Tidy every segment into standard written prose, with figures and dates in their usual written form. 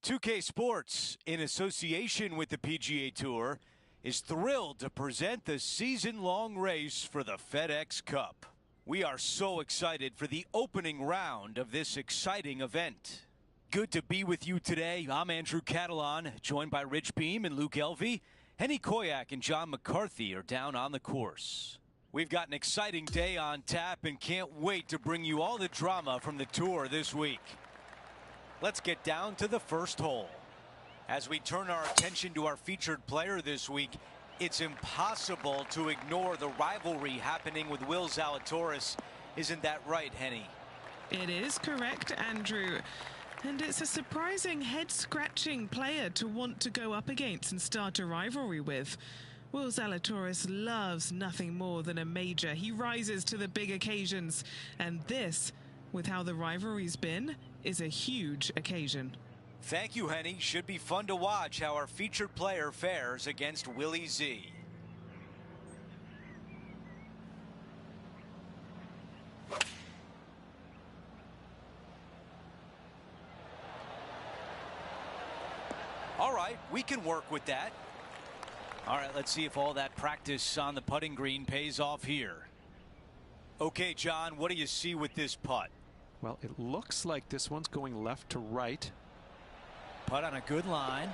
2K Sports, in association with the PGA Tour, is thrilled to present the season-long race for the FedEx Cup. We are so excited for the opening round of this exciting event. Good to be with you today. I'm Andrew Catalan, joined by Rich Beam and Luke Elvey. Henny Koyak and John McCarthy are down on the course. We've got an exciting day on tap and can't wait to bring you all the drama from the tour this week. Let's get down to the first hole. As we turn our attention to our featured player this week, it's impossible to ignore the rivalry happening with Will Zalatoris. Isn't that right, Henny? It is correct, Andrew. And it's a surprising head-scratching player to want to go up against and start a rivalry with. Will Zalatoris loves nothing more than a major. He rises to the big occasions. And this, with how the rivalry's been, is a huge occasion. Thank you, Henny. Should be fun to watch how our featured player fares against Willie Z. All right, we can work with that. All right, let's see if all that practice on the putting green pays off here. Okay, John, what do you see with this putt? Well, it looks like this one's going left to right. Putt on a good line.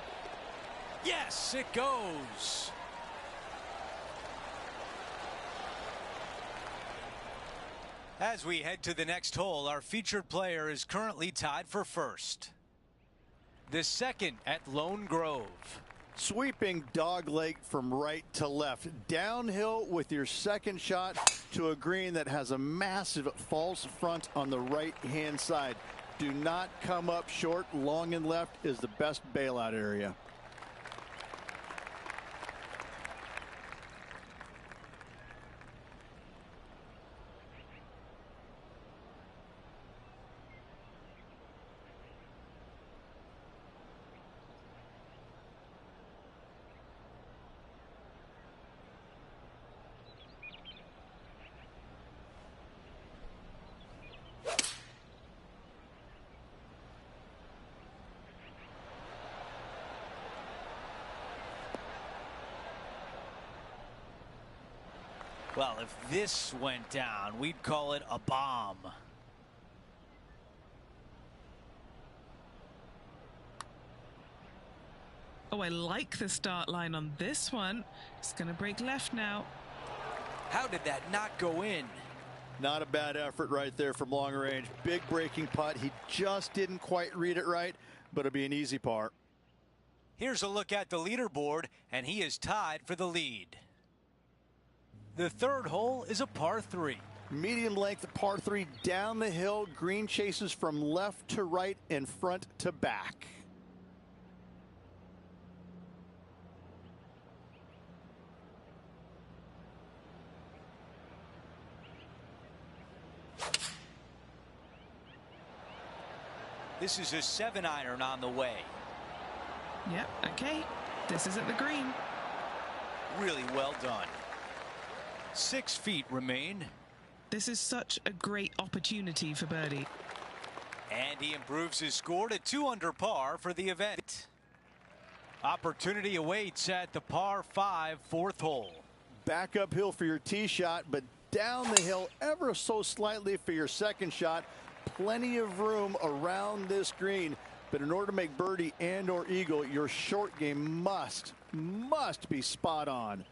Yes, it goes. As we head to the next hole, our featured player is currently tied for first. The second at Lone Grove. Sweeping dogleg from right to left. Downhill with your second shot to a green that has a massive false front on the right-hand side. Do not come up short. Long and left is the best bailout area. Well, if this went down, we'd call it a bomb. Oh, I like the start line on this one. It's going to break left now. How did that not go in? Not a bad effort right there from long range. Big breaking putt. He just didn't quite read it right, but it'll be an easy par. Here's a look at the leaderboard, and he is tied for the lead. The third hole is a par 3. Medium length par 3 down the hill. Green chases from left to right and front to back. This is a 7-iron on the way. Yep, okay. This is at the green. Really well done. 6 feet remain. This is such a great opportunity for birdie. And he improves his score to 2 under par for the event. Opportunity awaits at the par 5 fourth hole. Back uphill for your tee shot, but down the hill ever so slightly for your second shot. Plenty of room around this green, but in order to make birdie and or eagle, your short game must be spot on.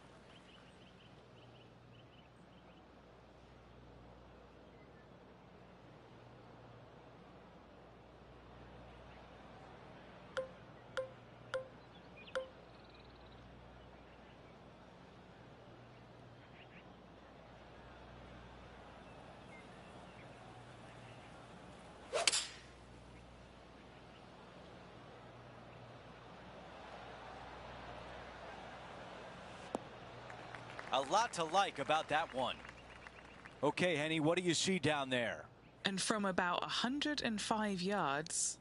A lot to like about that one. Okay, Henny, what do you see down there? And from about 105 yards.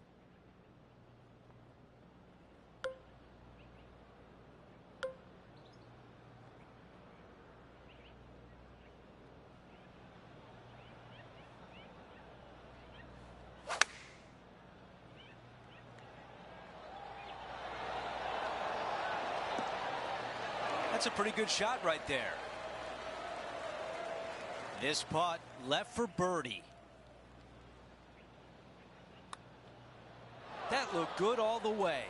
That's a pretty good shot right there. This putt left for birdie. That looked good all the way.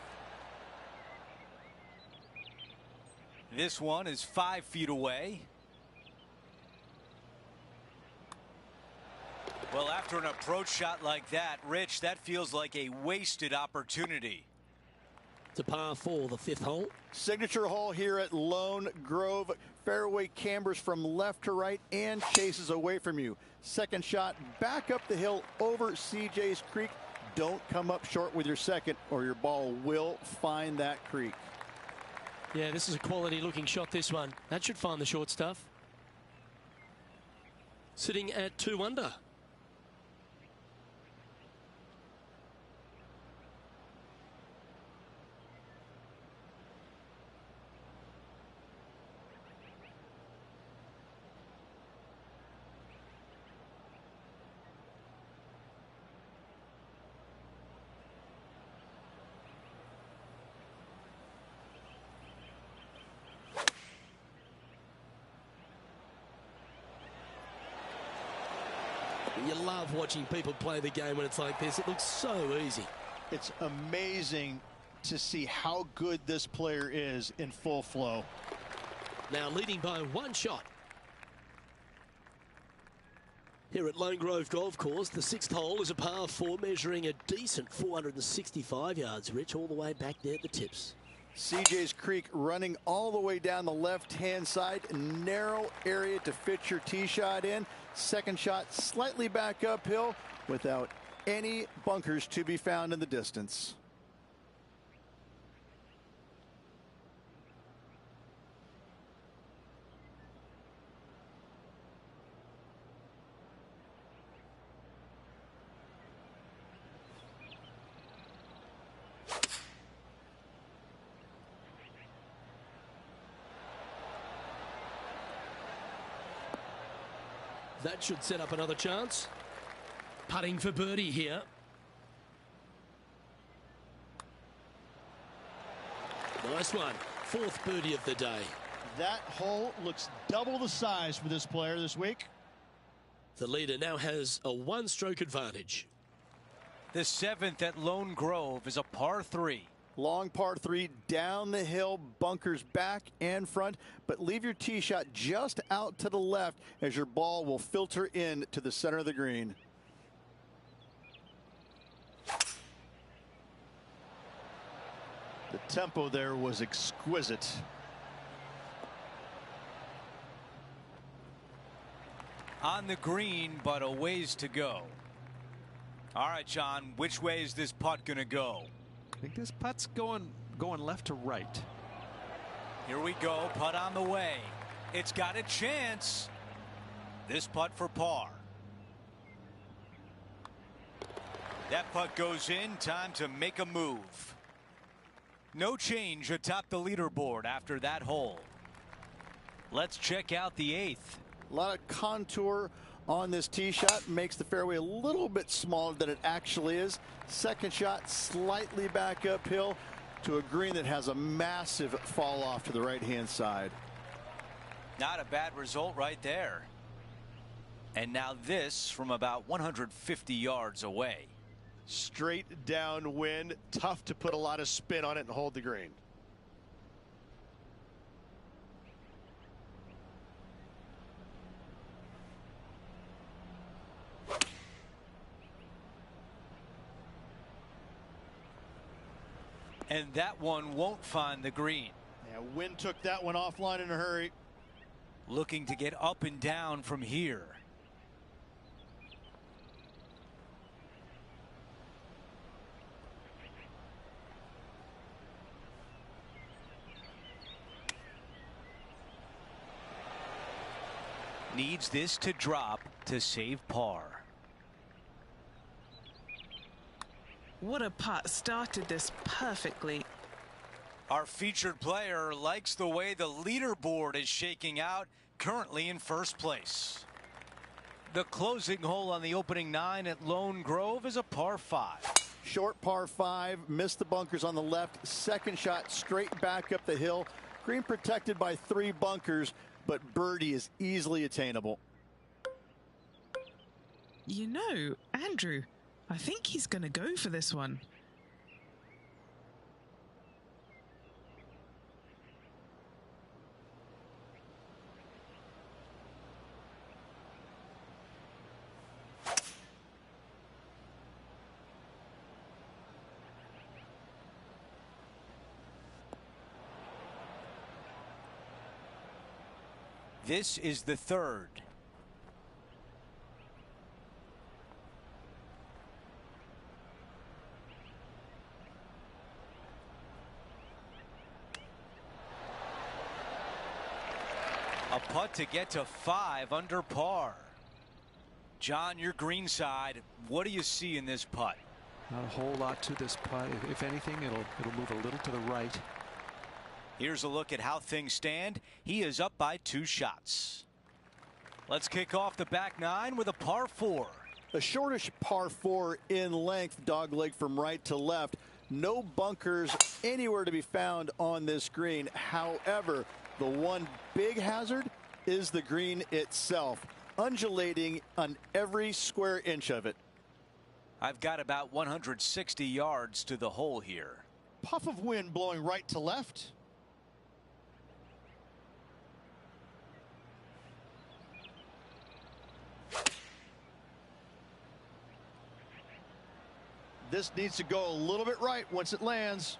This one is 5 feet away. Well, after an approach shot like that, Rich, that feels like a wasted opportunity. It's a par 4, the 5th hole. Signature hole here at Lone Grove. Fairway cambers from left to right and chases away from you. Second shot back up the hill over CJ's Creek. Don't come up short with your second or your ball will find that creek. Yeah, this is a quality looking shot, this one. That should find the short stuff. Sitting at 2 under. You love watching people play the game when it's like this. It looks so easy. It's amazing to see how good this player is in full flow. Now leading by 1 shot. Here at Lone Grove Golf Course, the 6th hole is a par 4 measuring a decent 465 yards, Rich, all the way back there at the tips. CJ's Creek running all the way down the left-hand side. Narrow area to fit your tee shot in. Second shot slightly back uphill without any bunkers to be found in the distance. That should set up another chance. Putting for birdie here. Nice one. 4th birdie of the day. That hole looks double the size for this player this week. The leader now has a 1-stroke advantage. The 7th at Lone Grove is a par 3. Long par 3 down the hill, bunkers back and front, but leave your tee shot just out to the left as your ball will filter in to the center of the green. The tempo there was exquisite. On the green, but a ways to go. All right, John, which way is this putt going to go? I think this putt's going left to right. Here we go, putt on the way. It's got a chance. This putt for par. That putt goes in, time to make a move. No change atop the leaderboard after that hole. Let's check out the 8th. A lot of contour on this tee shot, makes the fairway a little bit smaller than it actually is. Second shot slightly back uphill to a green that has a massive fall off to the right hand side. Not a bad result right there. And now this from about 150 yards away. Straight downwind, tough to put a lot of spin on it and hold the green. And that one won't find the green. Yeah, wind took that one offline in a hurry. Looking to get up and down from here. Needs this to drop to save par. What a putt. Started this perfectly. Our featured player likes the way the leaderboard is shaking out, currently in first place. The closing hole on the opening 9 at Lone Grove is a par 5. Short par 5, missed the bunkers on the left. Second shot straight back up the hill Green protected by 3 bunkers, but birdie is easily attainable. You know, Andrew, I think he's going to go for this one. This is the 3rd. A putt to get to 5 under par. John, your greenside, what do you see in this putt? Not a whole lot to this putt. If anything, it'll move a little to the right. Here's a look at how things stand. He is up by 2 shots. Let's kick off the back 9 with a par 4. A shortish par 4 in length, dogleg from right to left. No bunkers anywhere to be found on this green. However, the one big hazard is the green itself, undulating on every square inch of it. I've got about 160 yards to the hole here. Puff of wind blowing right to left. This needs to go a little bit right once it lands.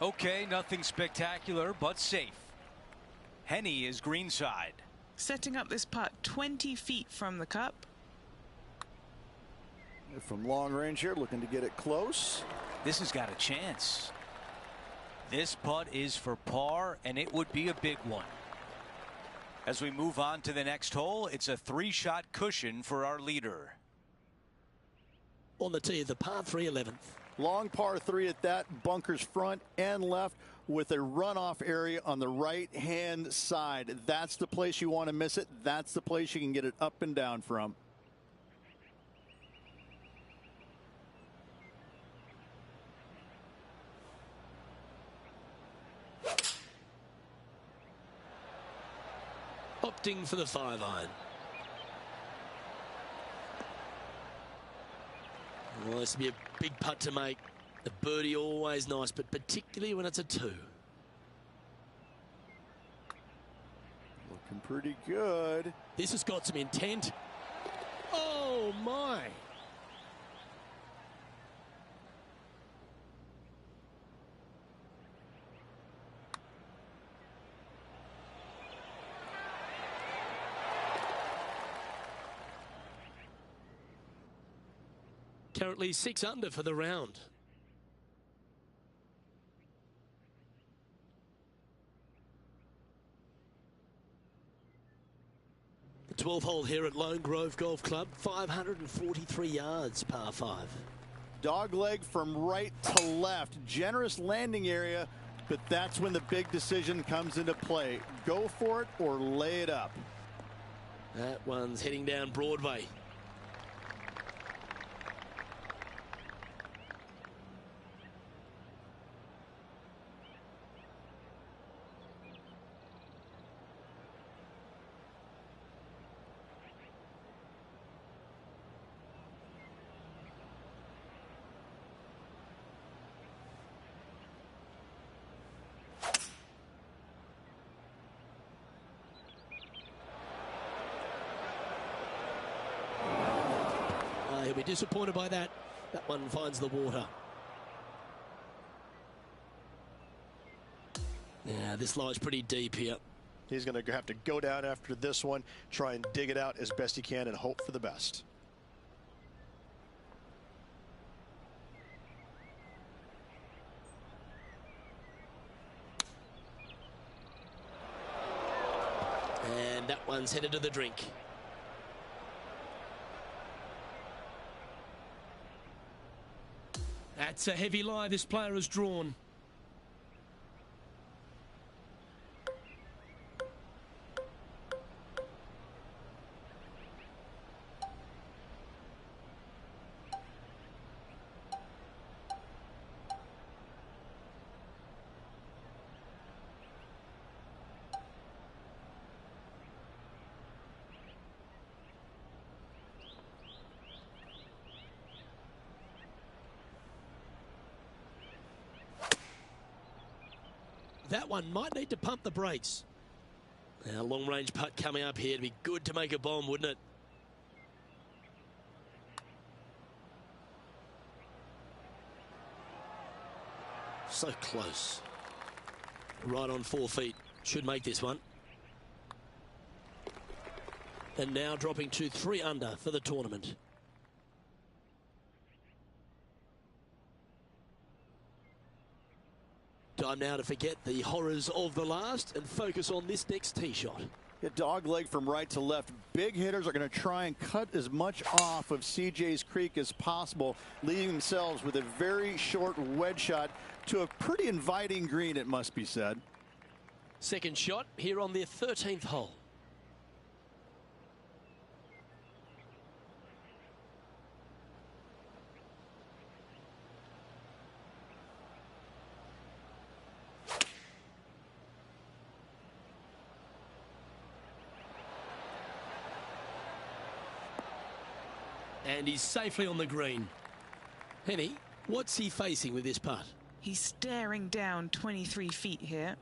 Okay, nothing spectacular, but safe. Henny is greenside. Setting up this putt 20 feet from the cup. From long range here, looking to get it close. This has got a chance. This putt is for par, and it would be a big one. As we move on to the next hole, it's a 3-shot cushion for our leader. On the tee, the par 3 11th. Long par 3 at that, bunkers front and left with a runoff area on the right-hand side. That's the place you want to miss it. That's the place you can get it up and down from. Opting for the 5-iron. Well, this would be a big putt to make. The birdie always nice, but particularly when it's a 2. Looking pretty good. This has got some intent. Oh, my. Currently 6 under for the round. The 12th hole here at Lone Grove Golf Club, 543 yards, par 5. Dogleg from right to left. Generous landing area, but that's when the big decision comes into play. Go for it or lay it up. That one's heading down Broadway. He'll be disappointed by that. That one finds the water. Yeah, this lie's pretty deep here. He's going to have to go down after this one, try and dig it out as best he can and hope for the best. And that one's headed to the drink. That's a heavy lie this player has drawn. That one might need to pump the brakes. Now, long-range putt coming up here. It'd be good to make a bomb, wouldn't it? So close. Right on 4 feet. Should make this one. And now dropping to 3 under for the tournament. Time now to forget the horrors of the last and focus on this next tee shot. A dog leg from right to left. Big hitters are going to try and cut as much off of CJ's creek as possible, leaving themselves with a very short wedge shot to a pretty inviting green, it must be said. Second shot here on their 13th hole. And he's safely on the green. Henny, what's he facing with this putt? He's staring down 23 feet here.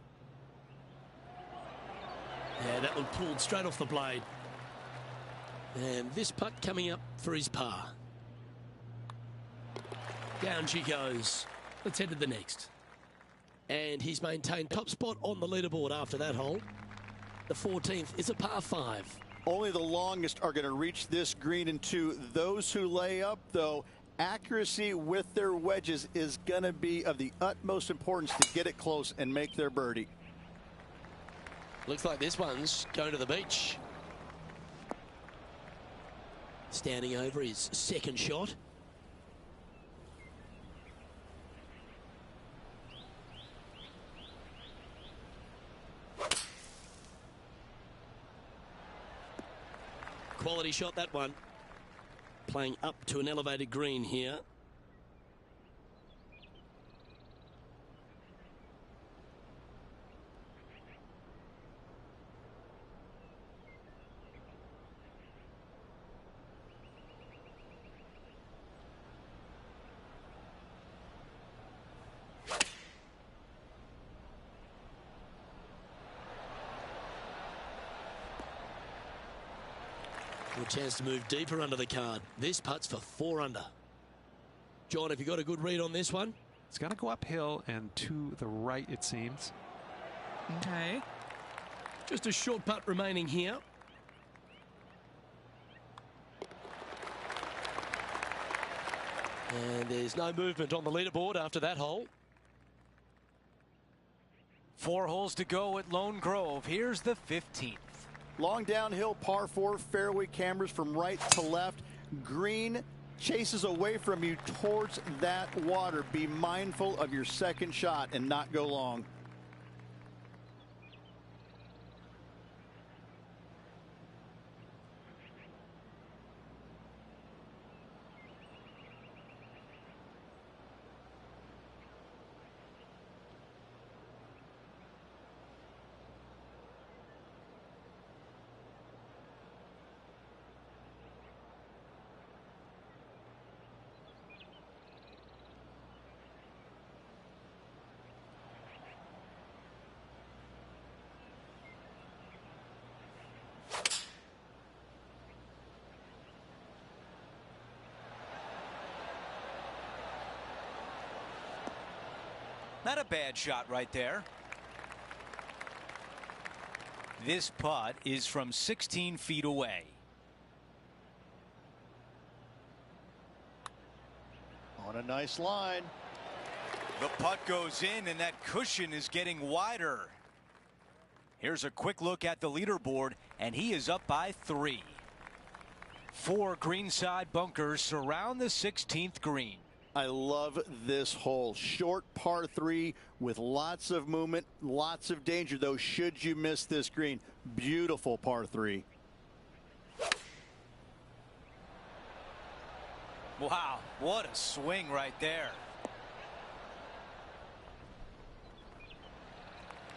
Yeah, that one pulled straight off the blade. And this putt coming up for his par. Down she goes. Let's head to the next. And he's maintained top spot on the leaderboard after that hole. The 14th is a par 5. Only the longest are going to reach this green, and to those who lay up, though, accuracy with their wedges is going to be of the utmost importance to get it close and make their birdie. Looks like this one's going to the beach. Standing over his second shot. Quality shot, that one. Playing up to an elevated green here. Good chance to move deeper under the card. This putt's for 4 under. John, have you got a good read on this one? It's going to go uphill and to the right, it seems. Okay. Just a short putt remaining here. And there's no movement on the leaderboard after that hole. 4 holes to go at Lone Grove. Here's the 15th. Long downhill par 4, fairway cameras from right to left. Green chases away from you towards that water. Be mindful of your second shot and not go long. Not a bad shot right there. This putt is from 16 feet away. On a nice line. The putt goes in, and that cushion is getting wider. Here's a quick look at the leaderboard, and he is up by 3. 4 greenside bunkers surround the 16th green. I love this hole. Short par 3 with lots of movement, lots of danger, though, should you miss this green. Beautiful par 3. Wow, what a swing right there.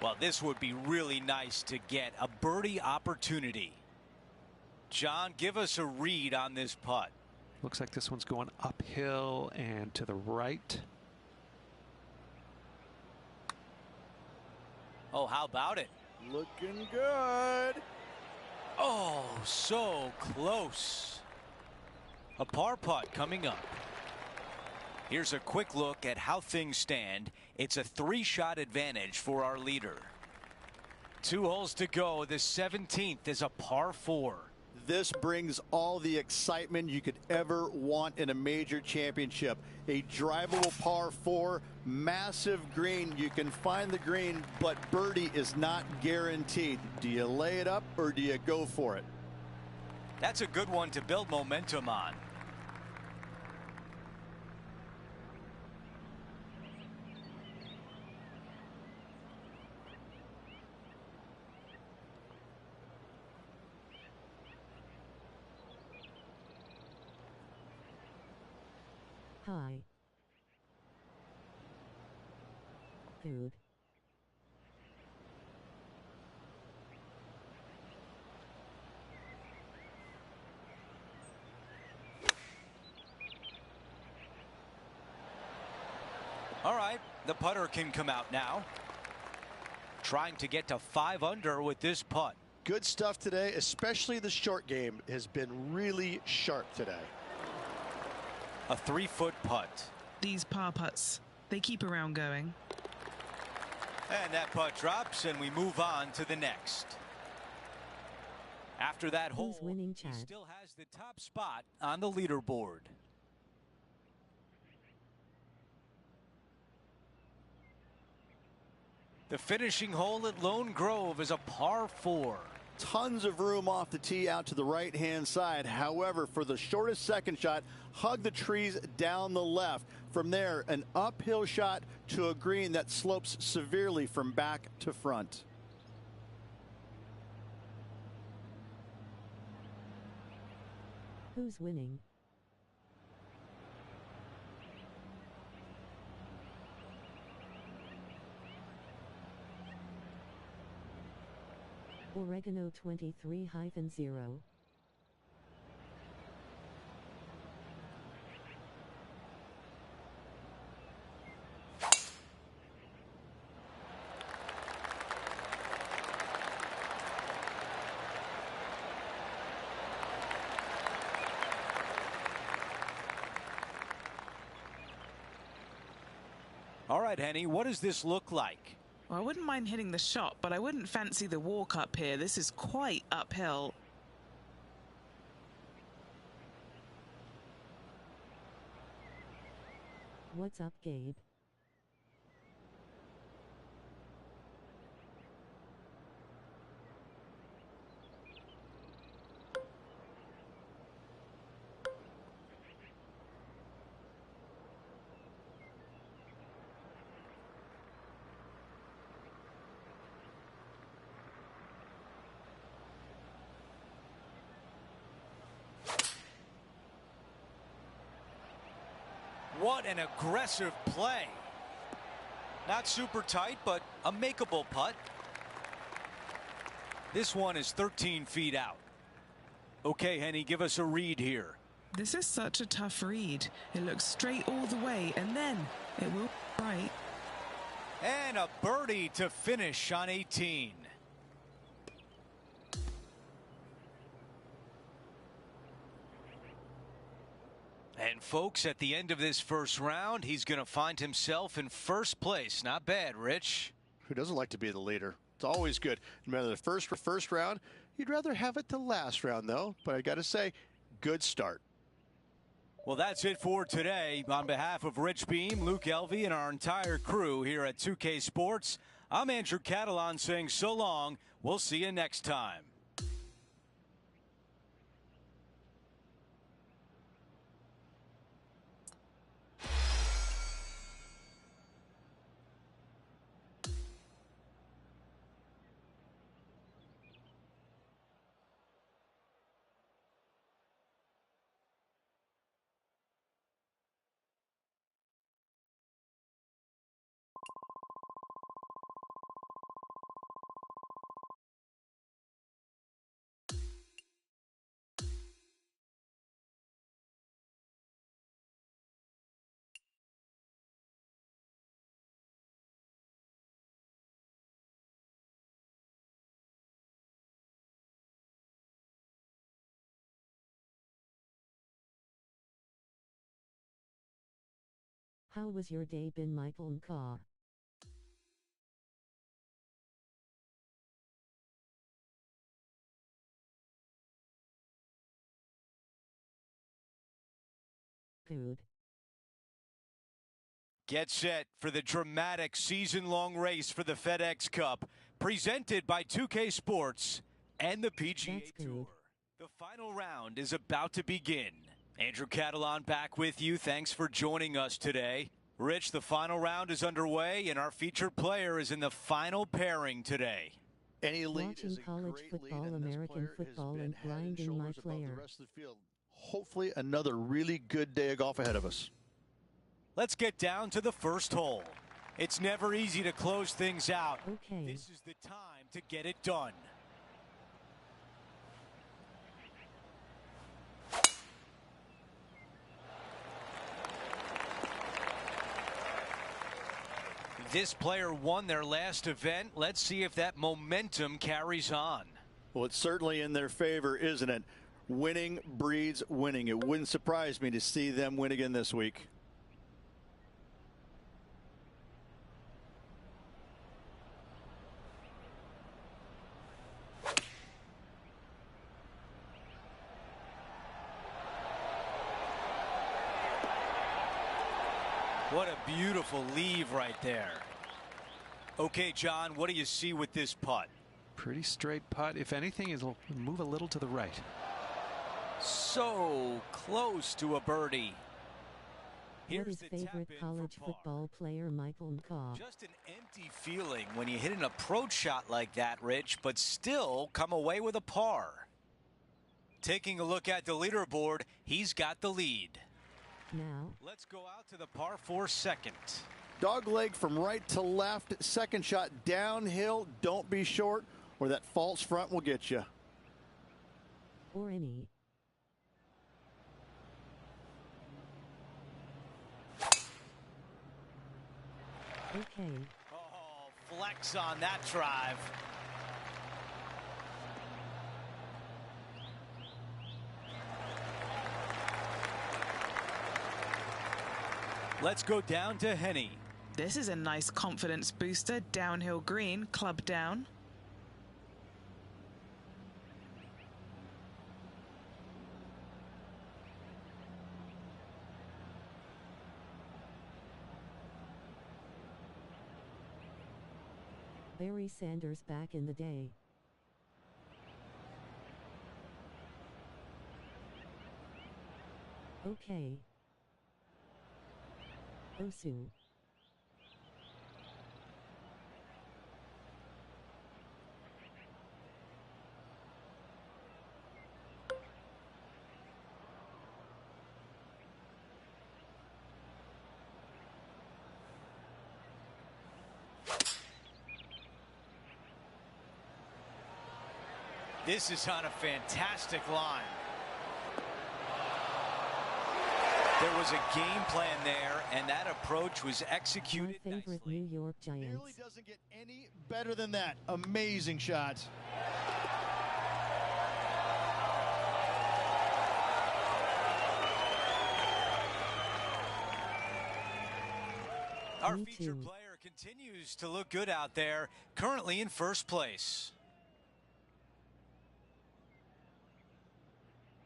Well, this would be really nice to get a birdie opportunity. John, give us a read on this putt. Looks like this one's going uphill and to the right. Oh, how about it? Looking good. Oh, so close. A par putt coming up. Here's a quick look at how things stand. It's a 3-shot advantage for our leader. 2 holes to go. The 17th is a par 4. This brings all the excitement you could ever want in a major championship. A drivable par 4, massive green. You can find the green, but birdie is not guaranteed. Do you lay it up or do you go for it? That's a good one to build momentum on. Hi. Food. All right, the putter can come out now. Trying to get to 5 under with this putt. Good stuff today, especially the short game has been really sharp today. A 3-foot putt. These par putts, they keep a round going. And that putt drops, and we move on to the next. After that hole, Who's winning, he Chad? still has the top spot on the leaderboard. The finishing hole at Lone Grove is a par 4. Tons of room off the tee out to the right-hand side. However, for the shortest second shot, hug the trees down the left. From there, an uphill shot to a green that slopes severely from back to front. Who's winning? Oregano 23-0. All right, Henny, what does this look like? Well, I wouldn't mind hitting the shot, but I wouldn't fancy the walk up here. This is quite uphill. What's up, Gabe? What an aggressive play. Not super tight, but a makeable putt. This one is 13 feet out. Okay, Henny, give us a read here. This is such a tough read. It looks straight all the way, and then it will right. And a birdie to finish on 18. And folks, at the end of this first round, he's going to find himself in first place. Not bad, Rich. Who doesn't like to be the leader? It's always good. No matter the first round, you'd rather have it the last round, though. But I got to say, good start. Well, that's it for today. On behalf of Rich Beam, Luke Elvey, and our entire crew here at 2K Sports, I'm Andrew Catalan saying so long. We'll see you next time. How was your day been, Michael and Ka? Good. Get set for the dramatic season-long race for the FedEx Cup, presented by 2K Sports and the PGA That's Tour. good. The final round is about to begin. Andrew Catalan back with you. Thanks for joining us today. Rich, the final round is underway, and our featured player is in the final pairing today. Any lead Watching is a college great football, lead, and this American player has football, been and head and grinding my shoulders above the player. rest of the field. Hopefully another really good day of golf ahead of us. Let's get down to the first hole. It's never easy to close things out. Okay. This is the time to get it done. This player won their last event. Let's see if that momentum carries on. Well, it's certainly in their favor, isn't it? Winning breeds winning. It wouldn't surprise me to see them win again this week. What a beautiful leave right there. Okay, John, what do you see with this putt? Pretty straight putt. If anything, it'll move a little to the right. So close to a birdie. What Here's is the favorite tap-in for college par. football player, Michael and Ka? Just an empty feeling when you hit an approach shot like that, Rich, but still come away with a par. Taking a look at the leaderboard, he's got the lead. Now, Let's go out to the par 4 second. Dog leg from right to left. Second shot downhill. Don't be short, or that false front will get you. or any. Okay. Oh, flex on that drive. Let's go down to Henny. This is a nice confidence booster. Downhill green, club down. Barry Sanders back in the day. Okay. Osu. This is on a fantastic line. There was a game plan there, and that approach was My executed favorite nicely. New York Nearly Giants. doesn't get any better than that. Amazing shot. Our Me featured too. player continues to look good out there, currently in first place.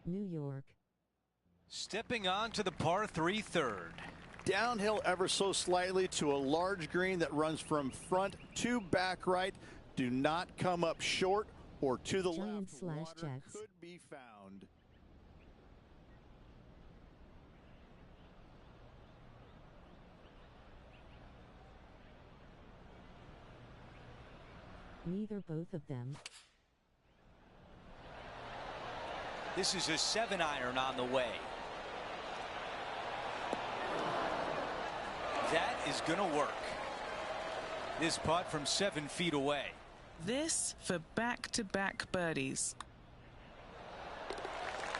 New York. Stepping on to the par 3 third. Downhill ever so slightly to a large green that runs from front to back right. Do not come up short or to the Giants left. slash Water Jets. could be found. Neither both of them. This is a 7-iron on the way. That is going to work. This putt from 7 feet away. This for back-to-back birdies.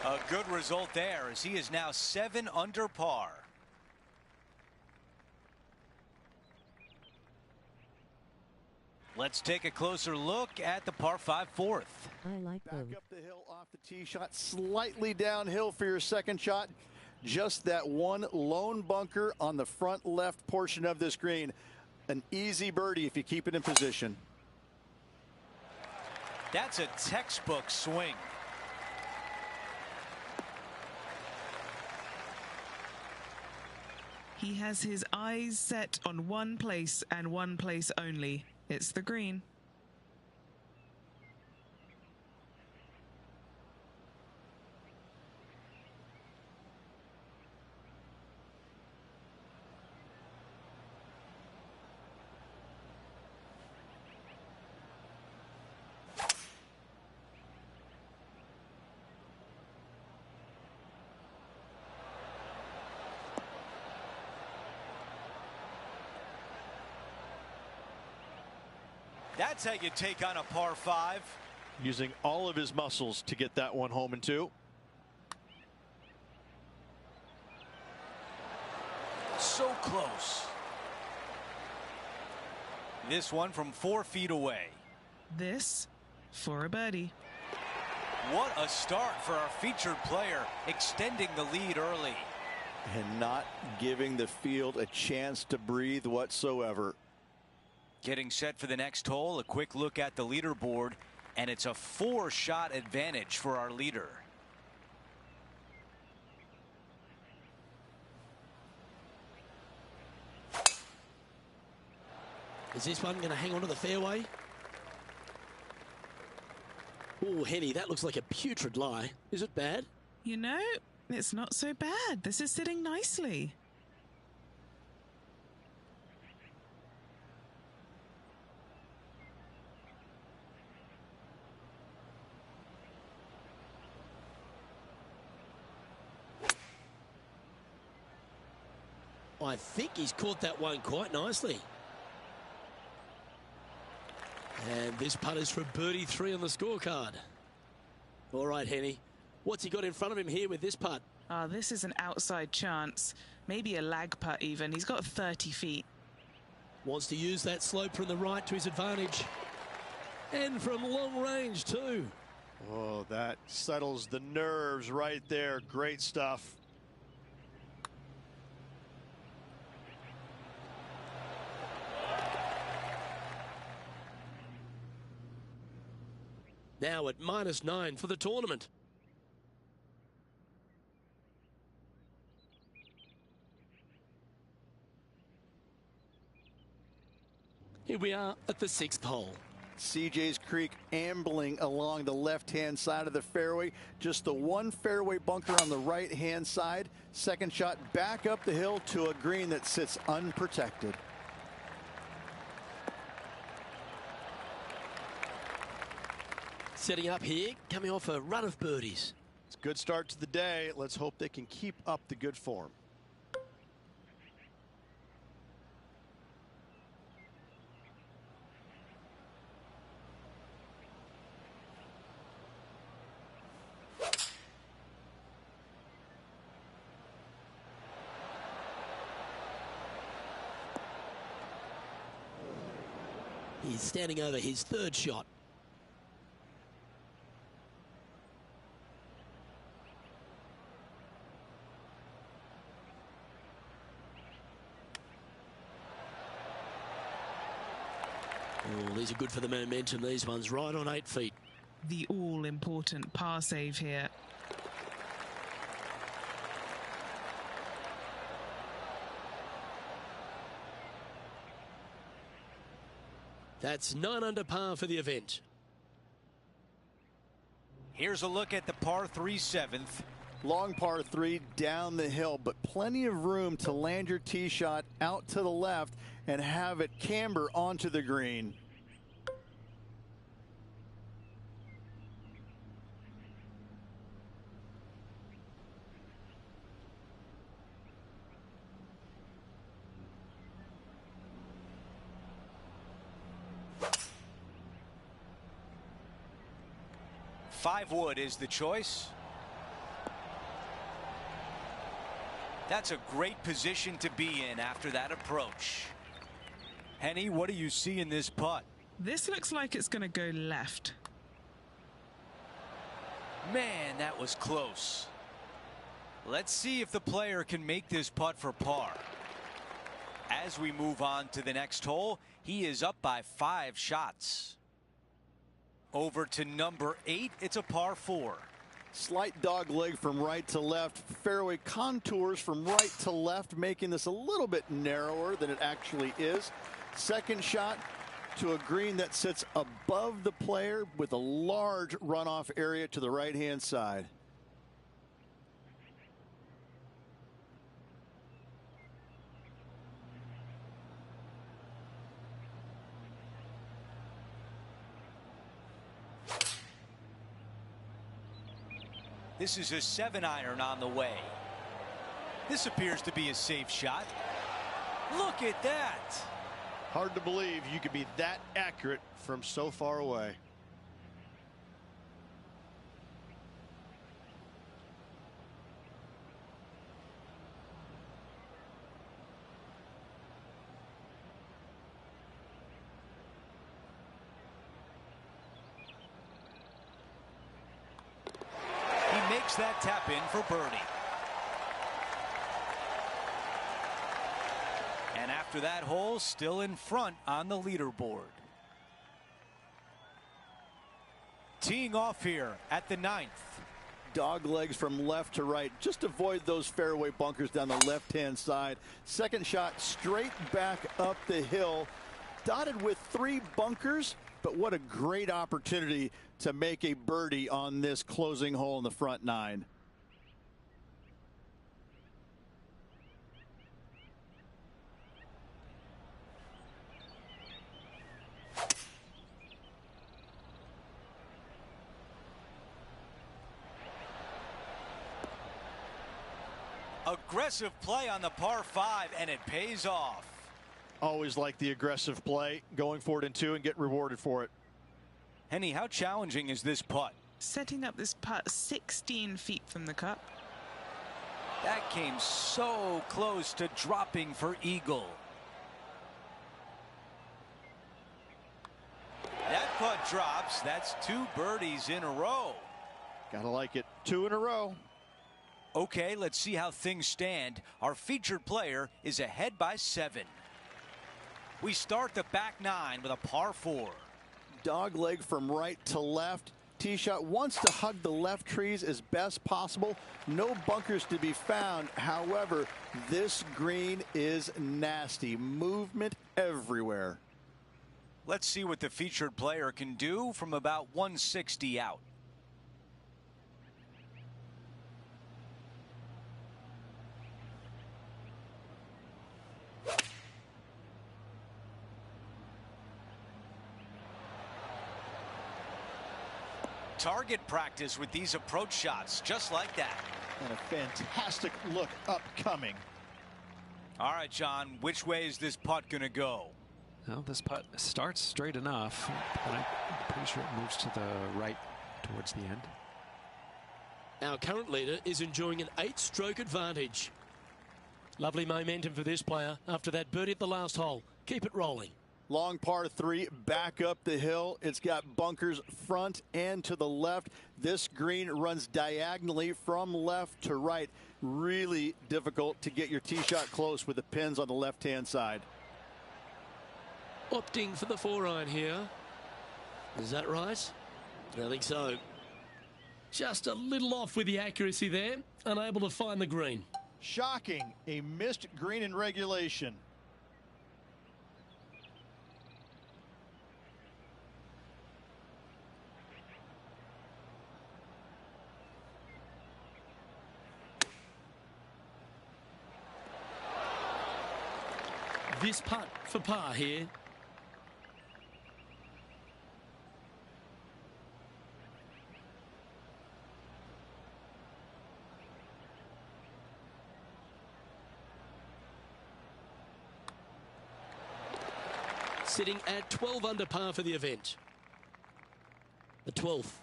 A good result there as he is now 7 under par. Let's take a closer look at the par 5 fourth. I like Back both. up the hill off the tee shot, slightly downhill for your second shot. just that one lone bunker on the front left portion of this green. An easy birdie if you keep it in position. That's a textbook swing. He has his eyes set on one place and one place only. It's the green. That's how you take on a par 5. Using all of his muscles to get that one home in 2. So close. This one from 4 feet away. This for a birdie. What a start for our featured player, extending the lead early. And not giving the field a chance to breathe whatsoever. Getting set for the next hole, a quick look at the leaderboard, and it's a 4-shot advantage for our leader. Is this one going to hang onto the fairway? Oh, Henny, that looks like a putrid lie. Is it bad? You know, it's not so bad. This is sitting nicely. I think he's caught that one quite nicely. And this putt is for birdie 3 on the scorecard. All right, Henny. What's he got in front of him here with this putt? This is an outside chance. Maybe a lag putt even. He's got 30 feet. Wants to use that slope from the right to his advantage. And from long range too. Oh, that settles the nerves right there. Great stuff. Now at -9 for the tournament. Here we are at the 6th hole. CJ's Creek ambling along the left-hand side of the fairway. Just the one fairway bunker on the right-hand side. Second shot back up the hill to a green that sits unprotected. Setting up here, coming off a run of birdies. It's a good start to the day. Let's hope they can keep up the good form. He's standing over his 3rd shot. Oh, these are good for the momentum, these ones, right on 8 feet. The all-important par save here. That's 9 under par for the event. Here's a look at the par 3 7th. Long par 3 down the hill, but plenty of room to land your tee shot out to the left and have it camber onto the green. Five wood is the choice. That's a great position to be in after that approach. Henny, what do you see in this putt? This looks like it's going to go left. Man, that was close. Let's see if the player can make this putt for par. As we move on to the next hole, he is up by 5 shots. Over to number 8, it's a par 4. Slight dog leg from right to left. Fairway contours from right to left, making this a little bit narrower than it actually is. Second shot to a green that sits above the player with a large runoff area to the right-hand side. This is a 7-iron on the way. This appears to be a safe shot. Look at that. Hard to believe you could be that accurate from so far away. Makes that tap in for birdie. And after that hole, still in front on the leaderboard. Teeing off here at the 9th. Dog legs from left to right. Just avoid those fairway bunkers down the left-hand side. Second shot straight back up the hill. Dotted with 3 bunkers. But what a great opportunity to make a birdie on this closing hole in the front 9. Aggressive play on the par 5, and it pays off. Always like the aggressive play, going for it in 2 and get rewarded for it. Henny, how challenging is this putt? Setting up this putt 16 feet from the cup. That came so close to dropping for eagle. That putt drops. That's 2 birdies in a row. Gotta like it. 2 in a row. Okay, let's see how things stand. Our featured player is ahead by 7. We start the back 9 with a par 4. Dog leg from right to left. Tee shot wants to hug the left trees as best possible. No bunkers to be found. However, this green is nasty. Movement everywhere. Let's see what the featured player can do from about 160 out. Target practice with these approach shots, just like that. And a fantastic look upcoming. All right, John, which way is this putt going to go? Well, this putt starts straight enough, but I'm pretty sure it moves to the right towards the end. Our current leader is enjoying an 8-stroke advantage. Lovely momentum for this player after that birdie at the last hole. Keep it rolling. Long par 3 back up the hill. It's got bunkers front and to the left. This green runs diagonally from left to right. Really difficult to get your tee shot close with the pins on the left-hand side. Opting for the 4-iron here. Is that right? I think so. Just a little off with the accuracy there. Unable to find the green. Shocking. A missed green in regulation. This putt for par here. Sitting at 12 under par for the event. The 12th,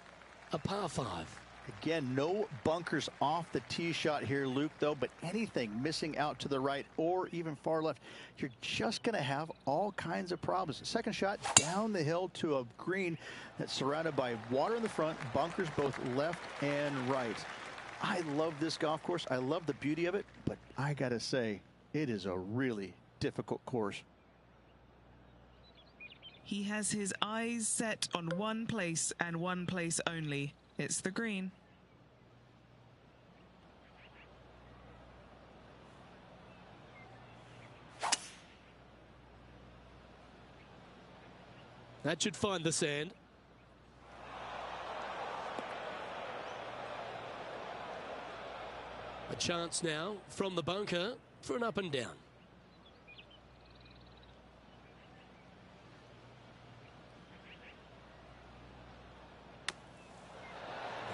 a par 5. Again, no bunkers off the tee shot here, Luke, though, but anything missing out to the right or even far left, you're just going to have all kinds of problems. Second shot down the hill to a green that's surrounded by water in the front, bunkers both left and right. I love this golf course. I love the beauty of it, but I gotta say, it is a really difficult course. He has his eyes set on one place and one place only. It's the green. That should find the sand. A chance now from the bunker for an up and down.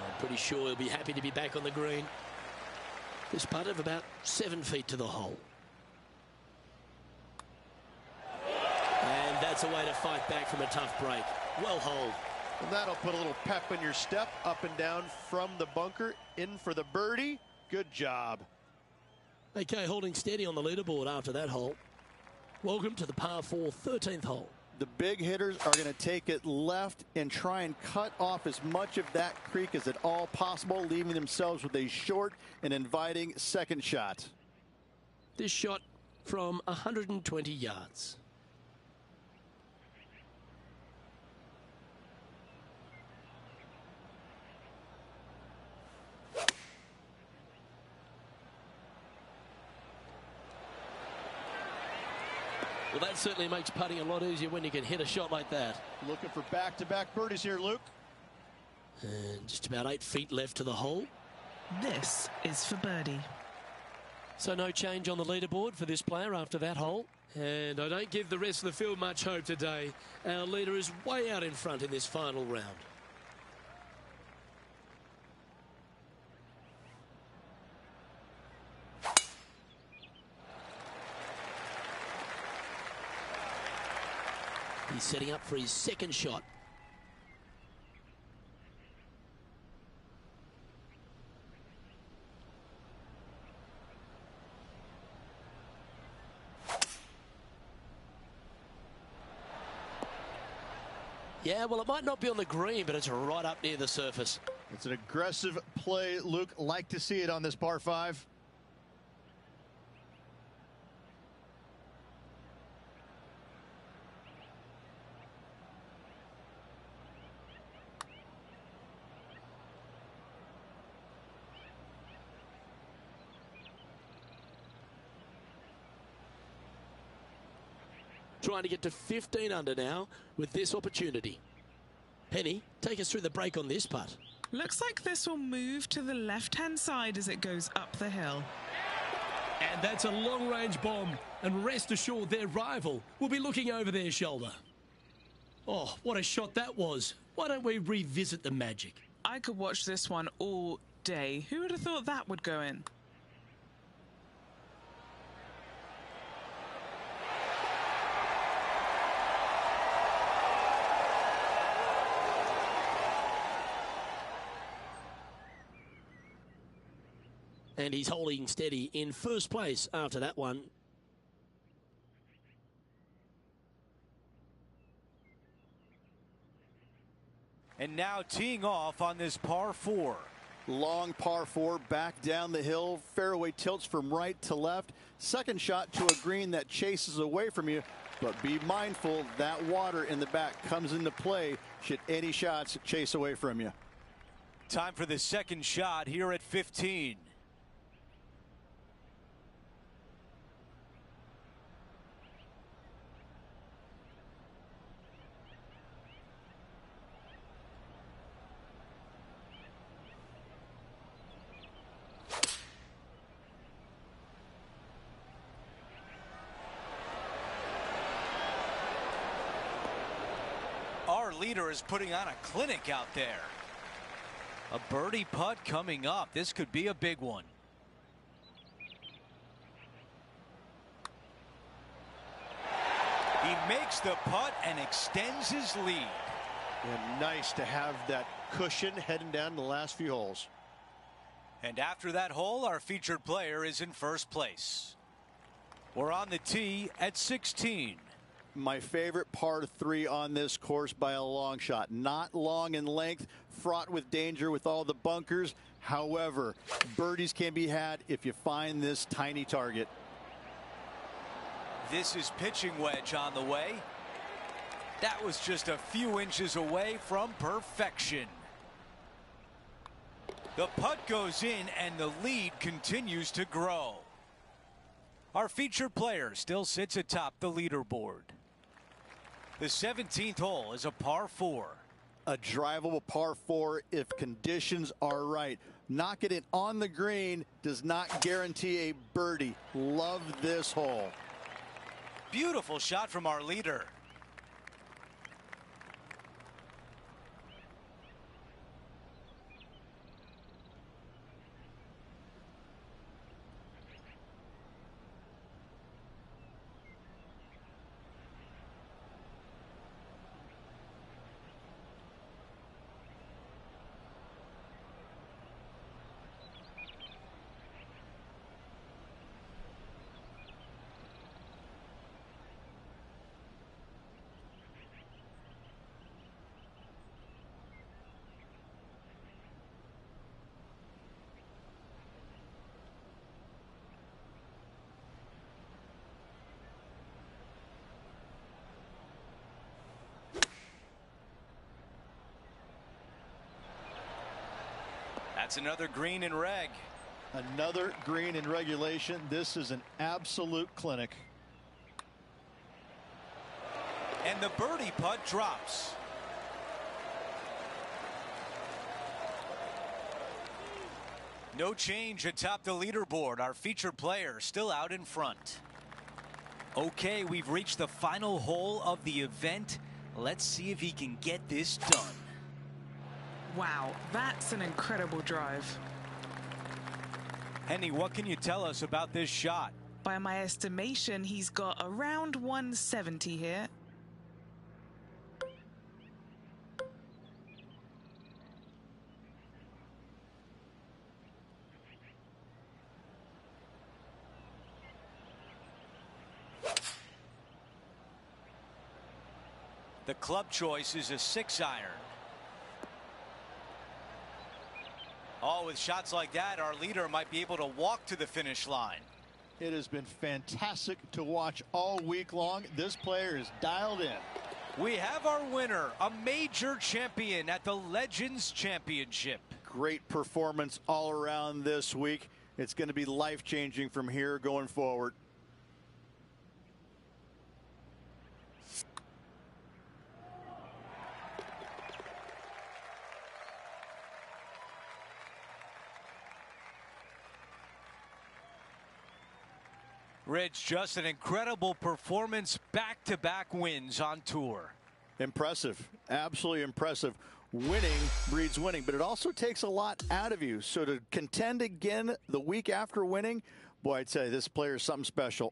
I'm pretty sure he'll be happy to be back on the green. This putt of about 7 feet to the hole. And that's a way to fight back from a tough break. Well holed. And that'll put a little pep in your step, up and down from the bunker, in for the birdie. Good job. Okay, holding steady on the leaderboard after that hole. Welcome to the par 4 13th hole. The big hitters are going to take it left and try and cut off as much of that creek as at all possible, leaving themselves with a short and inviting second shot. This shot from 120 yards. Well, that certainly makes putting a lot easier when you can hit a shot like that. Looking for back-to-back birdies here, Luke. And just about 8 feet left to the hole. This is for birdie. So no change on the leaderboard for this player after that hole. And I don't give the rest of the field much hope today. Our leader is way out in front in this final round. He's setting up for his second shot. Yeah, well, it might not be on the green, but it's right up near the surface. It's an aggressive play, Luke. Like to see it on this par 5. Trying to get to 15 under now with this opportunity. Penny, take us through the break on this putt. Looks like this will move to the left-hand side as it goes up the hill. And that's a long-range bomb. And rest assured their rival will be looking over their shoulder. Oh, what a shot that was. Why don't we revisit the magic? I could watch this one all day. Who would have thought that would go in? And he's holding steady in first place after that one. And now teeing off on this par 4. Long par 4 back down the hill. Fairway tilts from right to left. Second shot to a green that chases away from you. But be mindful that water in the back comes into play should any shots chase away from you. Time for the second shot here at 15. Our leader is putting on a clinic out there. A birdie putt coming up. This could be a big one. He makes the putt and extends his lead. And nice to have that cushion heading down the last few holes. And after that hole, our featured player is in first place. We're on the tee at 16. my favorite par 3 on this course by a long shot. Not long in length, fraught with danger with all the bunkers. However, birdies can be had if you find this tiny target. This is pitching wedge on the way. That was just a few inches away from perfection. The putt goes in and the lead continues to grow. Our featured player still sits atop the leaderboard. The 17th hole is a par 4. A drivable par 4 if conditions are right. Knocking it on the green does not guarantee a birdie. Love this hole. Beautiful shot from our leader. That's another green in reg. Another green in regulation. This is an absolute clinic. And the birdie putt drops. No change atop the leaderboard. Our featured player still out in front. Okay, we've reached the final hole of the event. Let's see if he can get this done. Wow, that's an incredible drive. Henny, what can you tell us about this shot? By my estimation, he's got around 170 here. The club choice is a 6-iron. Oh, with shots like that, our leader might be able to walk to the finish line. It has been fantastic to watch all week long. This player is dialed in. We have our winner, a major champion at the Legends Championship. Great performance all around this week. It's going to be life-changing from here going forward. Rich, just an incredible performance, back-to-back wins on tour. Impressive, absolutely impressive. Winning breeds winning, but it also takes a lot out of you. So to contend again the week after winning, boy, I'd say this player is something special.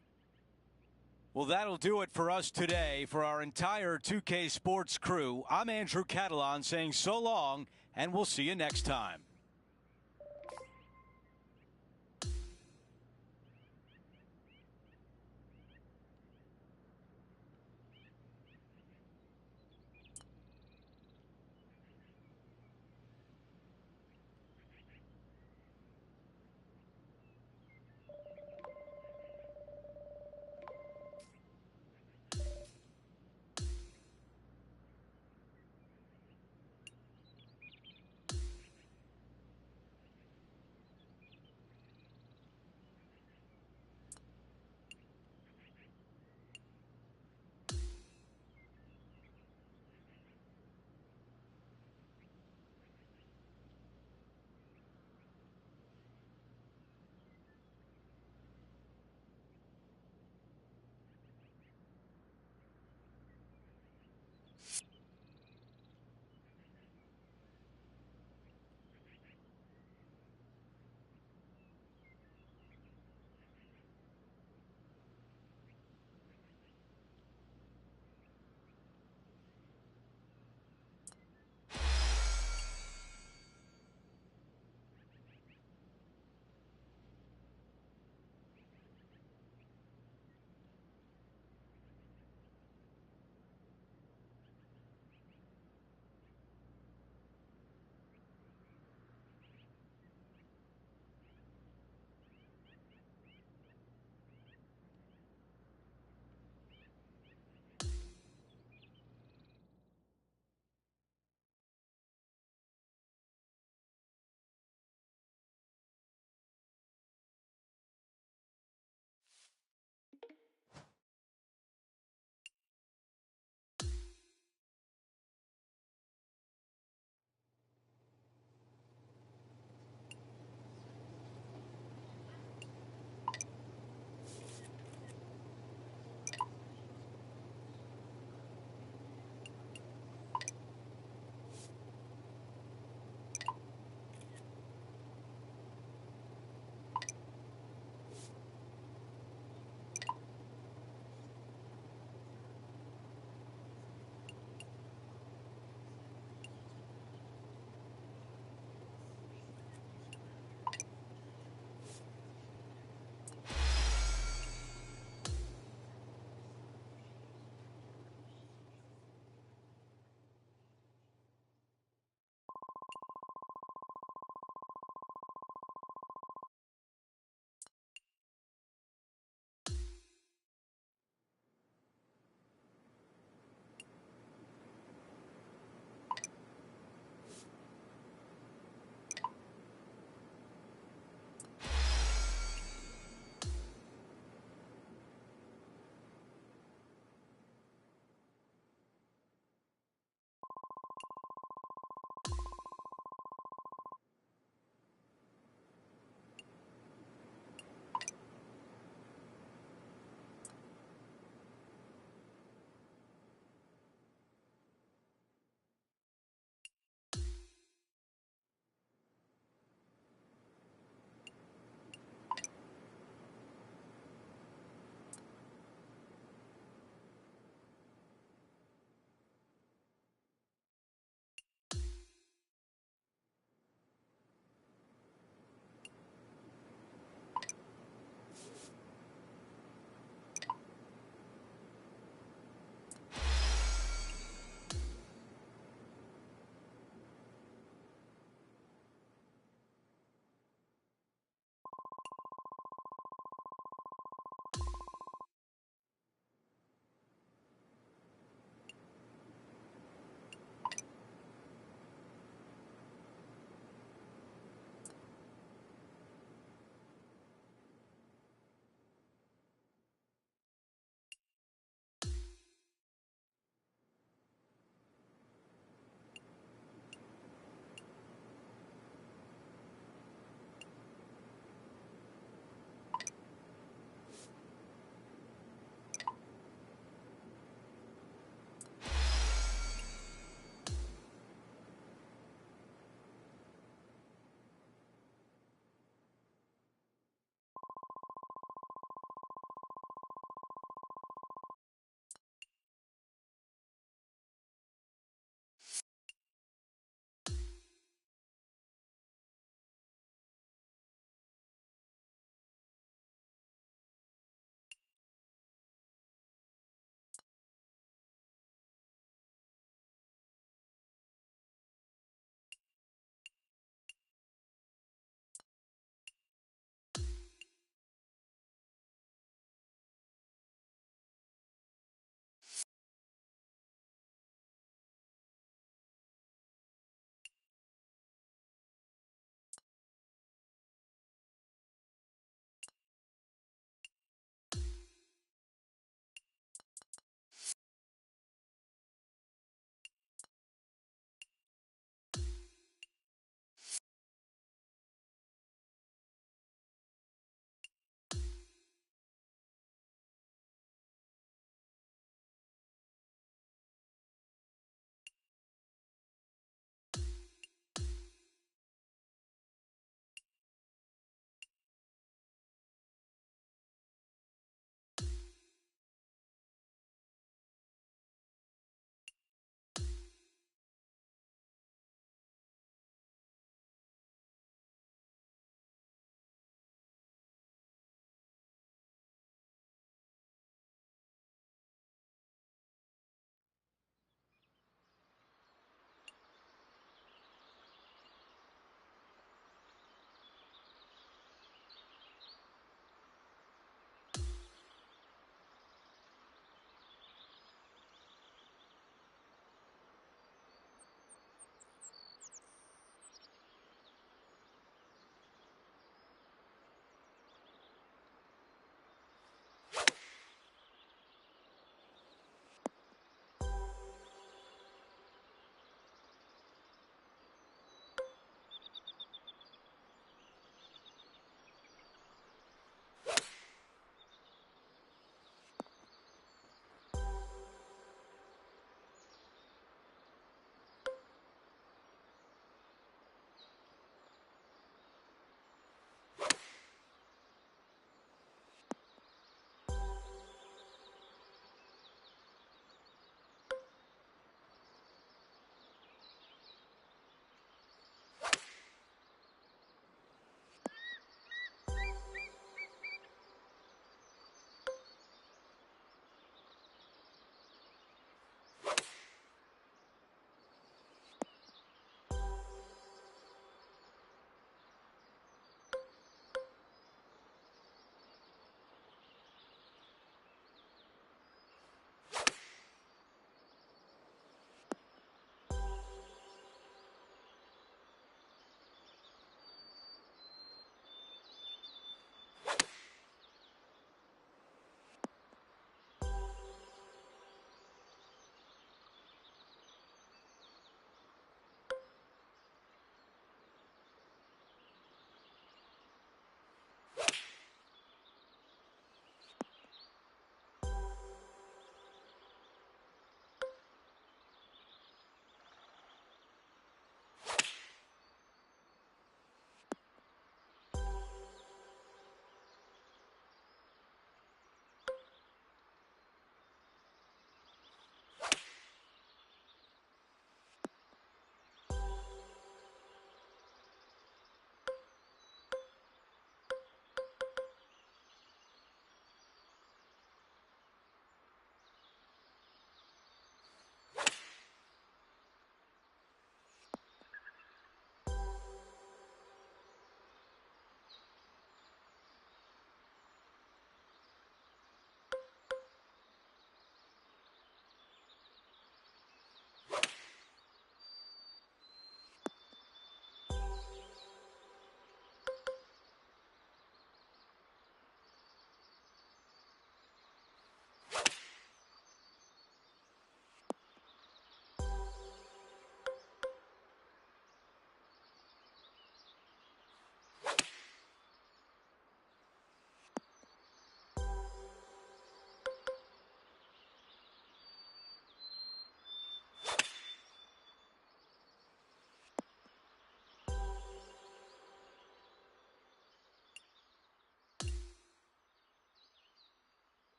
Well, that'll do it for us today. For our entire 2K Sports crew, I'm Andrew Catalan saying so long, and we'll see you next time.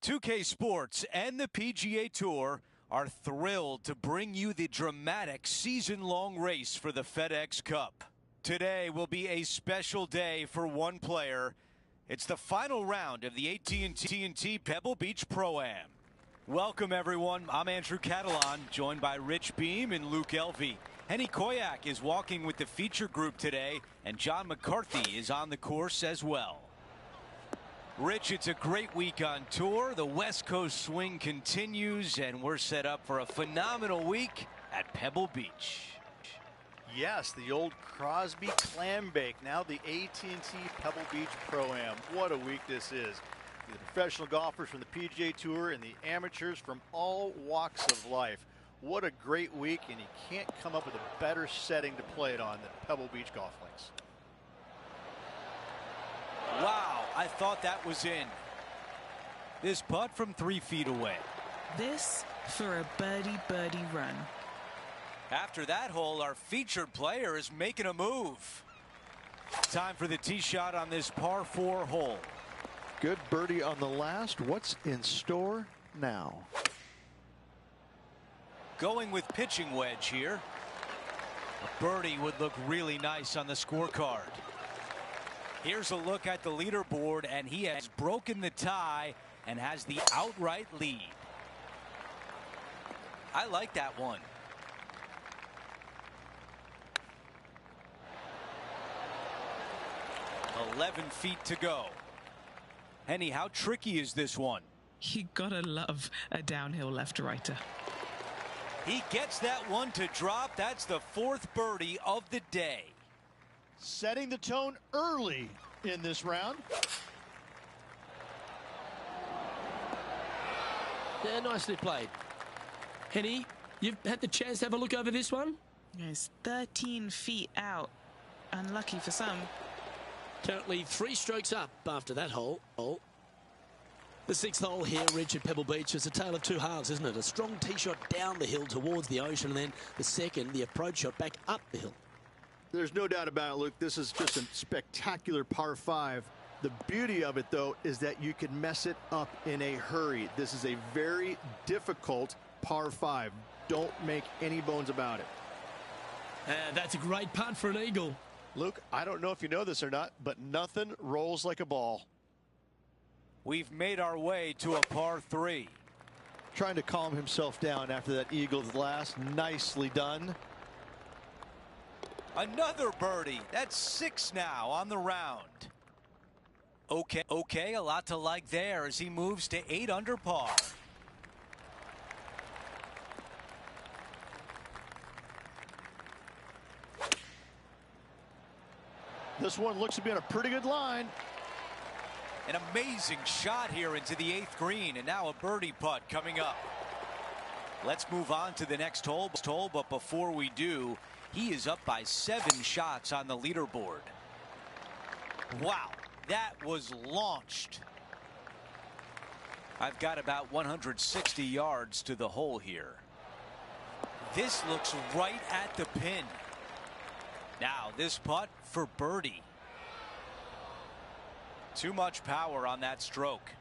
2K Sports and the PGA Tour are thrilled to bring you the dramatic season-long race for the FedEx Cup. Today will be a special day for one player. It's the final round of the AT&T Pebble Beach Pro-Am. Welcome, everyone. I'm Andrew Catalan, joined by Rich Beam and Luke Elvey. Henny Koyak is walking with the feature group today, and John McCarthy is on the course as well. Rich, it's a great week on tour. The West Coast swing continues, and we're set up for a phenomenal week at Pebble Beach. Yes, the old Crosby clam bake, now the AT&T Pebble Beach Pro-Am. What a week this is. The professional golfers from the PGA Tour and the amateurs from all walks of life. What a great week, and you can't come up with a better setting to play it on than Pebble Beach golf links. Wow, I thought that was in. This putt from 3 feet away. This for a birdie run. After that hole, our featured player is making a move. Time for the tee shot on this par 4 hole. Good birdie on the last. What's in store now? Going with pitching wedge here. A birdie would look really nice on the scorecard. Here's a look at the leaderboard, and he has broken the tie and has the outright lead. I like that one. "11 feet to go." Henny, how tricky is this one? You gotta love a downhill left-righter. He gets that one to drop. That's the 4th birdie of the day. Setting the tone early in this round. Yeah, nicely played. Henny, you've had the chance to have a look over this one? It's 13 feet out. Unlucky for some. Currently 3 strokes up after that hole. The 6th hole here, Rich, at Pebble Beach, is a tale of 2 halves, isn't it? A strong tee shot down the hill towards the ocean, and then the second, the approach shot back up the hill. There's no doubt about it, Luke. This is just a spectacular par 5. The beauty of it, though, is that you can mess it up in a hurry. This is a very difficult par 5. Don't make any bones about it. That's a great putt for an eagle. Luke, I don't know if you know this or not, but nothing rolls like a ball. We've made our way to a par 3. Trying to calm himself down after that eagle's last. Nicely done. Another birdie. That's 6 now on the round. Okay, a lot to like there as he moves to 8 under par. This one looks to be on a pretty good line. An amazing shot here into the 8th green, and now a birdie putt coming up. Let's move on to the next hole, but before we do, he is up by 7 shots on the leaderboard. Wow, that was launched. I've got about 160 yards to the hole here. This looks right at the pin. Now this putt for birdie. Too much power on that stroke.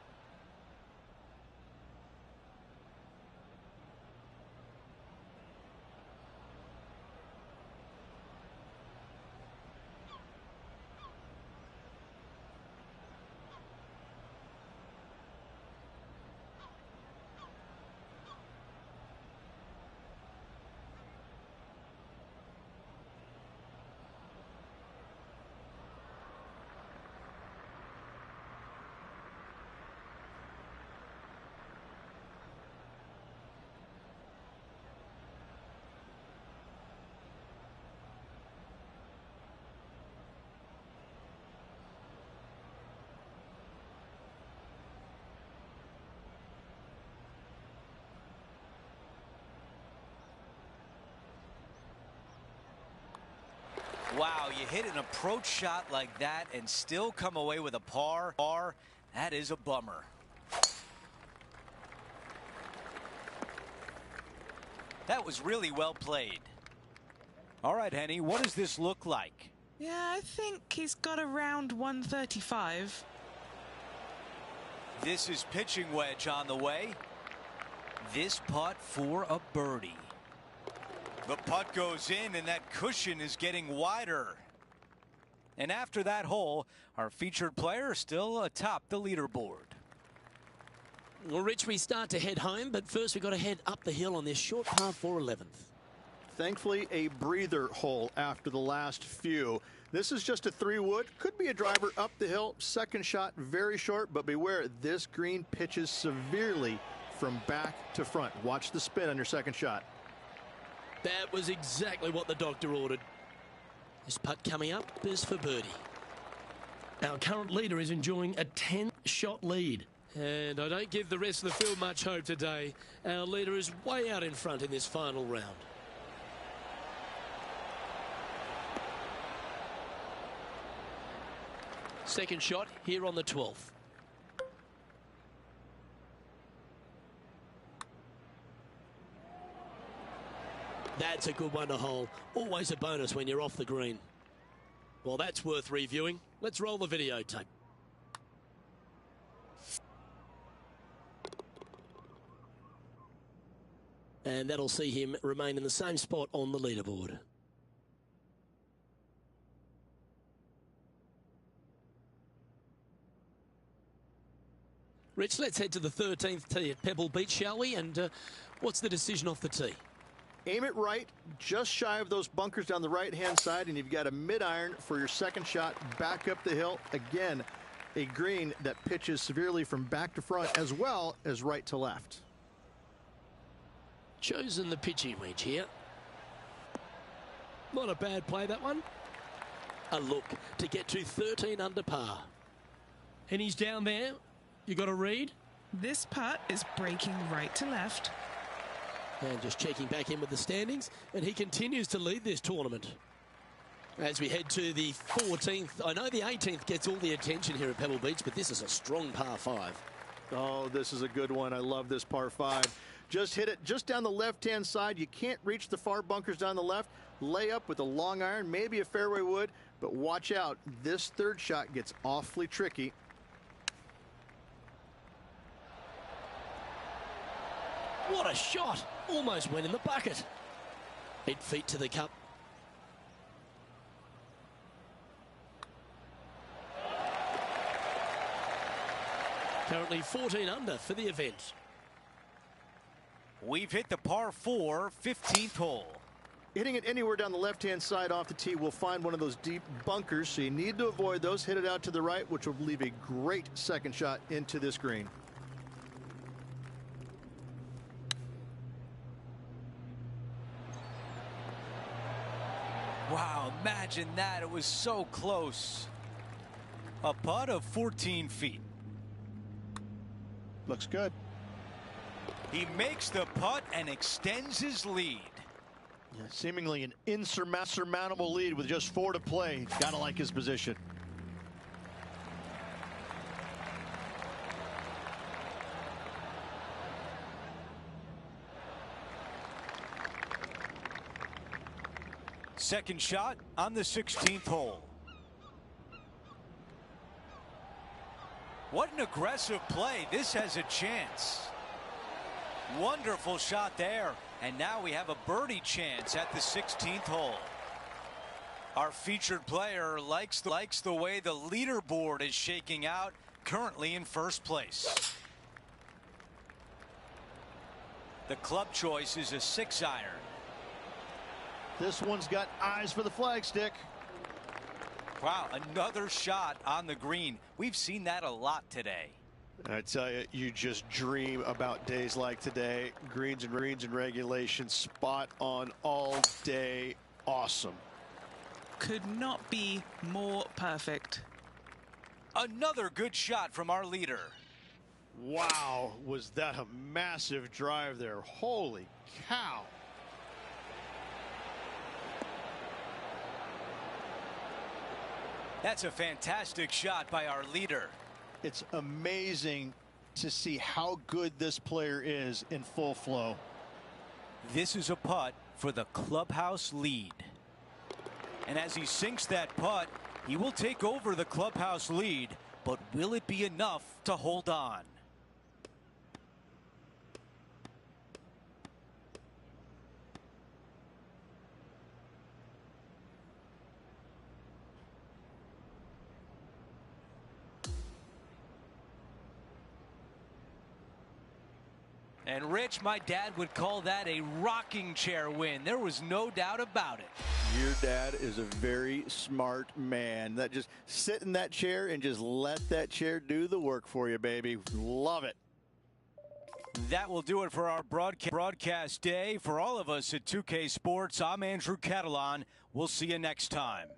Wow, you hit an approach shot like that and still come away with a par. That is a bummer. That was really well played. All right, Henny, what does this look like? Yeah, I think he's got around 135. This is pitching wedge on the way. This putt for a birdie. The putt goes in, and that cushion is getting wider. And after that hole, our featured player still atop the leaderboard. Well, Rich, we start to head home, but first we've got to head up the hill on this short par 4 11th. Thankfully, a breather hole after the last few. This is just a 3-wood. Could be a driver up the hill. Second shot, very short, but beware, this green pitches severely from back to front. Watch the spin on your second shot. That was exactly what the doctor ordered. This putt coming up is for birdie. Our current leader is enjoying a 10-shot lead. And I don't give the rest of the field much hope today. Our leader is way out in front in this final round. Second shot here on the 12th. That's a good one to hole. Always a bonus when you're off the green. Well, that's worth reviewing. Let's roll the videotape. And that'll see him remain in the same spot on the leaderboard. Rich, let's head to the 13th tee at Pebble Beach, shall we? And what's the decision off the tee? Aim it right, just shy of those bunkers down the right-hand side, and you've got a mid-iron for your second shot back up the hill. Again, a green that pitches severely from back to front as well as right to left. Chosen the pitching wedge here. Not a bad play, that one. A look to get to 13 under par. And he's down there. You got to read. This putt is breaking right to left. And just checking back in with the standings. And he continues to lead this tournament. As we head to the 14th. I know the 18th gets all the attention here at Pebble Beach, but this is a strong par 5. Oh, this is a good one. I love this par 5. Just hit it just down the left-hand side. You can't reach the far bunkers down the left. Lay up with a long iron, maybe a fairway wood, but watch out. This third shot gets awfully tricky. What a shot! Almost went in the bucket. 8 feet to the cup. Currently 14 under for the event. We've hit the par 4 15th hole. Hitting it anywhere down the left-hand side off the tee will find one of those deep bunkers, so you need to avoid those. Hit it out to the right, which will leave a great second shot into this green. Wow, imagine that. It was so close. A putt of 14 feet. Looks good. He makes the putt and extends his lead. Yeah, seemingly an insurmountable lead with just 4 to play. Gotta like his position. Second shot on the 16th hole. What an aggressive play. This has a chance. Wonderful shot there. And now we have a birdie chance at the 16th hole. Our featured player likes the way the leaderboard is shaking out, currently in first place. The club choice is a 6-iron. This one's got eyes for the flagstick. Wow, another shot on the green. We've seen that a lot today. I tell you, you just dream about days like today. Greens and regulation, spot on all day. Awesome. Could not be more perfect. Another good shot from our leader. Wow, was that a massive drive there. Holy cow. That's a fantastic shot by our leader. It's amazing to see how good this player is in full flow. This is a putt for the clubhouse lead. And as he sinks that putt, he will take over the clubhouse lead, but but will it be enough to hold on? And Rich, my dad would call that a rocking chair win. There was no doubt about it. Your dad is a very smart man. That just sit in that chair and just let that chair do the work for you, baby. Love it. That will do it for our broadcast day. For all of us at 2K Sports, I'm Andrew Catalan. We'll see you next time.